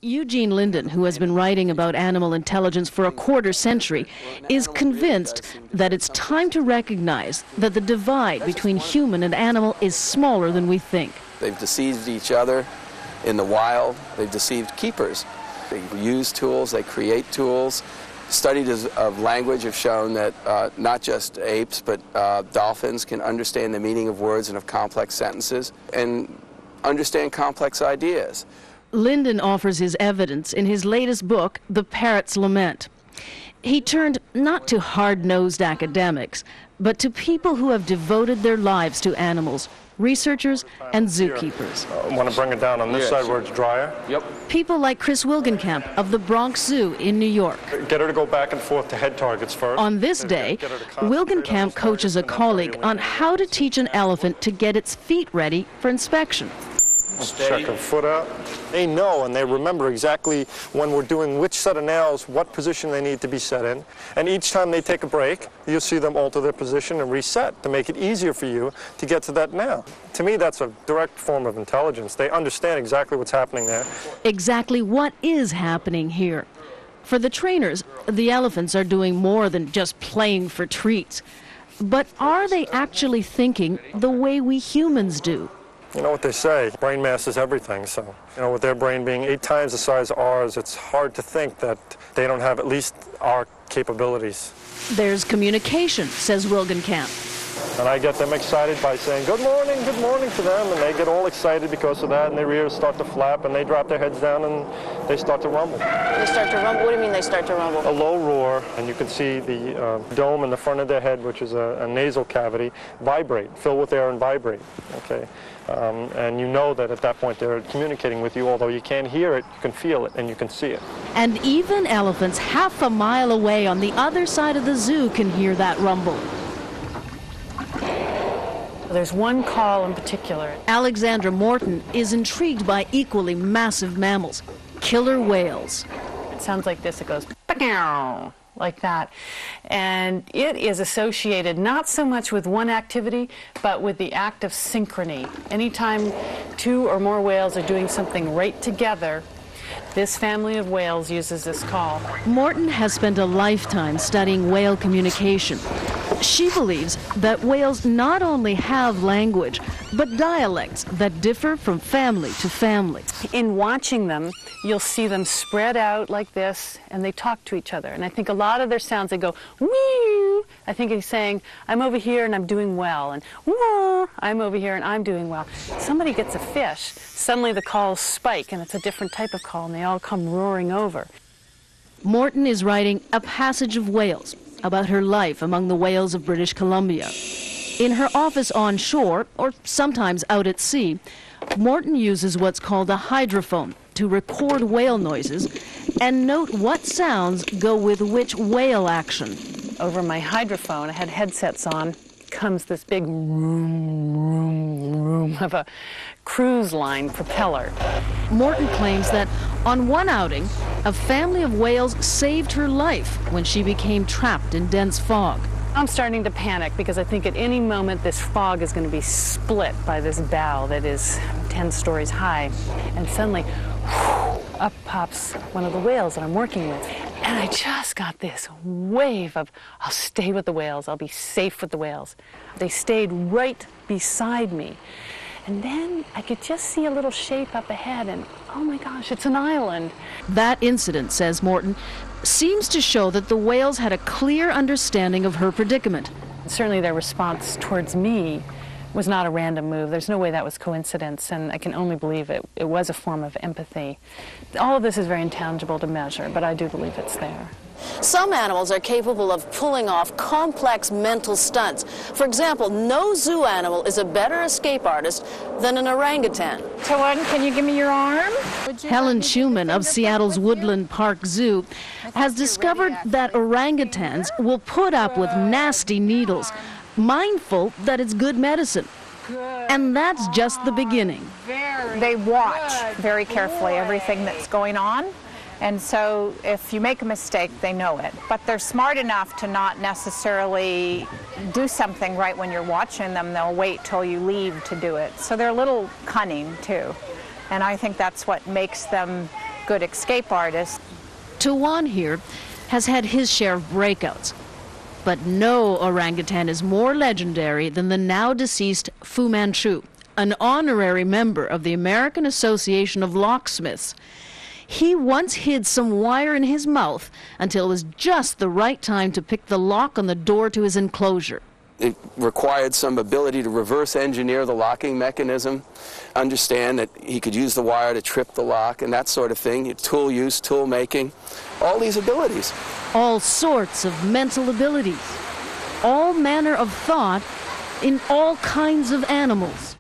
Eugene Linden, who has been writing about animal intelligence for a quarter century, is convinced that it's time to recognize that the divide between human and animal is smaller than we think. They've deceived each other in the wild. They've deceived keepers. They use tools, they create tools. Studies of language have shown that not just apes, but dolphins can understand the meaning of words and of complex sentences and understand complex ideas. Linden offers his evidence in his latest book, The Parrot's Lament. He turned not to hard-nosed academics, but to people who have devoted their lives to animals, researchers and zookeepers. I want to bring it down on this side where it's drier. Yep. People like Chris Wilgenkamp of the Bronx Zoo in New York. Get her to go back and forth to head targets first. On this day, Wilgenkamp coaches a colleague on how to teach an elephant to get its feet ready for inspection. Check her foot out. They know and they remember exactly when we're doing which set of nails, what position they need to be set in. And each time they take a break, you'll see them alter their position and reset to make it easier for you to get to that nail. To me, that's a direct form of intelligence. They understand exactly what's happening there. Exactly what is happening here. For the trainers, the elephants are doing more than just playing for treats. But are they actually thinking the way we humans do? You know what they say, brain mass is everything, so, with their brain being 8 times the size of ours, it's hard to think that they don't have at least our capabilities. There's communication, says Wilgenkamp. And I get them excited by saying, good morning to them, and they get all excited because of that, and their ears start to flap, and they drop their heads down, and they start to rumble. They start to rumble? What do you mean they start to rumble? A low roar, and you can see the dome in the front of their head, which is a nasal cavity, vibrate, fill with air and vibrate, okay? And you know that at that point they're communicating with you, although you can't hear it, you can feel it, and you can see it. And even elephants half a mile away on the other side of the zoo can hear that rumble. There's one call in particular. Alexandra Morton is intrigued by equally massive mammals, killer whales. It sounds like this. It goes like that. And it is associated not so much with one activity, but with the act of synchrony. Anytime 2 or more whales are doing something right together, this family of whales uses this call. Morton has spent a lifetime studying whale communication. She believes that whales not only have language, but dialects that differ from family to family. In watching them, you'll see them spread out like this, and they talk to each other. And I think a lot of their sounds, they go, wee. I think he's saying, I'm over here and I'm doing well, and woo, I'm over here and I'm doing well. Somebody gets a fish, suddenly the calls spike, and it's a different type of call, and they all come roaring over. Morton is writing A Passage of Whales about her life among the whales of British Columbia. In her office on shore, or sometimes out at sea, Morton uses what's called a hydrophone to record whale noises and note what sounds go with which whale action. Over my hydrophone, I had headsets on, comes this big room of a cruise line propeller. Morton claims that on one outing, a family of whales saved her life when she became trapped in dense fog. I'm starting to panic because I think at any moment this fog is going to be split by this bow that is 10 stories high. And suddenly, up pops one of the whales that I'm working with. And I just got this wave of, I'll stay with the whales, I'll be safe with the whales. They stayed right beside me. And then I could just see a little shape up ahead, and oh my gosh, it's an island. That incident, says Morton, seems to show that the whales had a clear understanding of her predicament. Certainly their response towards me was not a random move. There's no way that was coincidence, and I can only believe it was a form of empathy. All of this is very intangible to measure, but I do believe it's there. Some animals are capable of pulling off complex mental stunts. For example, no zoo animal is a better escape artist than an orangutan. Tawan, can you give me your arm? Helen Schumann of Seattle's Woodland Park Zoo has discovered that orangutans will put up with nasty needles, mindful that it's good medicine. And that's just the beginning. They watch very carefully everything that's going on. And so if you make a mistake, they know it. But they're smart enough to not necessarily do something right when you're watching them. They'll wait till you leave to do it. So they're a little cunning, too. And I think that's what makes them good escape artists. Tuan here has had his share of breakouts. But no orangutan is more legendary than the now deceased Fu Manchu, an honorary member of the American Association of Locksmiths. He once hid some wire in his mouth until it was just the right time to pick the lock on the door to his enclosure. It required some ability to reverse engineer the locking mechanism, understand that he could use the wire to trip the lock and that sort of thing, tool use, tool making, all these abilities. All sorts of mental abilities, all manner of thought in all kinds of animals.